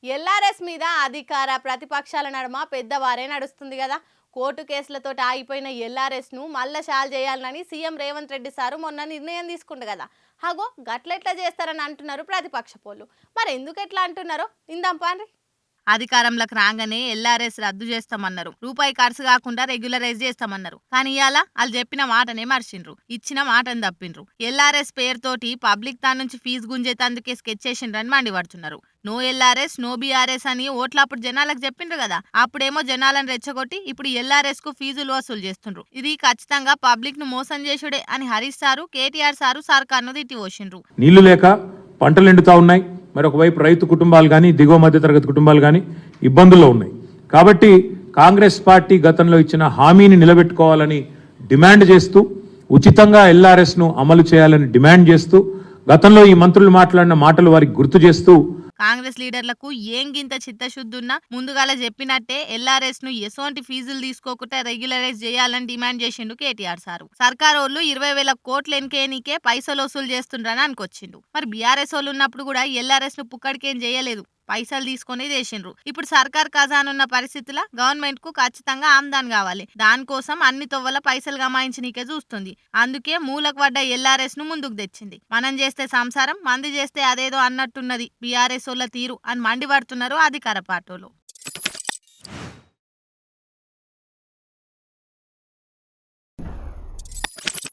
LRS మీద అధికార ప్రతిపక్షాల నడుమ పెద్దవారే నడుస్తుంది కదా. కోర్టు కేసులతోటి ఆగిపోయిన ఎల్ఆర్ఎస్ ను మళ్ళా షాల్ చేయాలని సీఎం రేవంత్ రెడ్డి సారు మొన్న నిర్ణయం తీసుకుండు కదా. హగో గట్లెట్లా చేస్తారని అంటున్నారు ప్రతిపక్ష పోళ్ళు. మరి ఎందుకు ఎట్లా అంటున్నారో ఇందాం పాండ్రి. అధికారంలోకి రాగానే ఎల్ఆర్ఎస్ రద్దు చేస్తామన్నారు, రూపాయి ఖర్చు కాకుండా రెగ్యులరైజ్ చేస్తామన్నారు. కానీ ఇవాళ వాళ్ళు చెప్పిన మాటనే మర్చిండ్రు, ఇచ్చిన మాటని తప్పిండ్రు. ఎల్ఆర్ఎస్ పేరుతోటి పబ్లిక్ తా నుంచి ఫీజు గుంజేతందుకే స్కెచ్ చేసిండ్రని మండిపడుతున్నారు. నో ఎల్ఆర్ఎస్ నో బీఆర్ఎస్ అని ఓట్లప్పుడు జనాలకు చెప్పిండ్రు కదా. అప్పుడేమో జనాలను రెచ్చగొట్టి ఇప్పుడు ఎల్ఆర్ఎస్ కు ఫీజులు వసూలు చేస్తుండ్రు. ఇది ఖచ్చితంగా పబ్లిక్ ను మోసం చేసుడే అని హరీష్ సారు, కేటీఆర్ సారు సర్కార్ను తిట్టిపోసిండ్రు. నీళ్లు లేక పంటలు ఎండుతా ఉన్నాయి. మరి ఒకవైపు రైతు కుటుంబాలు కానీ దిగువ మధ్యతరగతి కుటుంబాలు కానీ ఇబ్బందుల్లో ఉన్నాయి. కాబట్టి కాంగ్రెస్ పార్టీ గతంలో ఇచ్చిన హామీని నిలబెట్టుకోవాలని డిమాండ్ చేస్తూ, ఉచితంగా ఎల్ఆర్ఎస్ను అమలు చేయాలని డిమాండ్ చేస్తూ, గతంలో ఈ మంత్రులు మాట్లాడిన మాటలు వారికి గుర్తు చేస్తూ, కాంగ్రెస్ లీడర్లకు ఏం గింత చిత్తశుద్ధున్నా ముందుగాల చెప్పినట్టే ఎల్ఆర్ఎస్ ను ఎసోంటి ఫీజులు తీసుకోకుండా రెగ్యులరైజ్ చేయాలని డిమాండ్ చేసిండు కేటీఆర్ సారు. సర్కారోళ్ళు 20,000 కోట్ల ఎన్కేనికే పైసలు వసూలు చేస్తుండ్రని అనుకొచ్చిండు. మరి బీఆర్ఎస్ వాళ్ళు ఉన్నప్పుడు కూడా ఎల్ఆర్ఎస్ ను పుక్కడికేం చేయలేదు, పైసలు తీసుకొని చేసిండ్రు. ఇప్పుడు సర్కార్ ఖజానున్న పరిస్థితుల గవర్నమెంట్ కు ఖచ్చితంగా ఆమ్దాన్ కావాలి. దానికోసం అన్ని తొవ్వల పైసలు గమాయించనీకే చూస్తుంది. అందుకే మూలకు పడ్డ ఎల్ఆర్ఎస్ ను ముందుకు తెచ్చింది. మనం చేస్తే సంసారం, మంది చేస్తే అదేదో అన్నట్టున్నది బీఆర్ఎస్ వాళ్ళ తీరు అని మండిపడుతున్నారు అధికార పార్టీలు.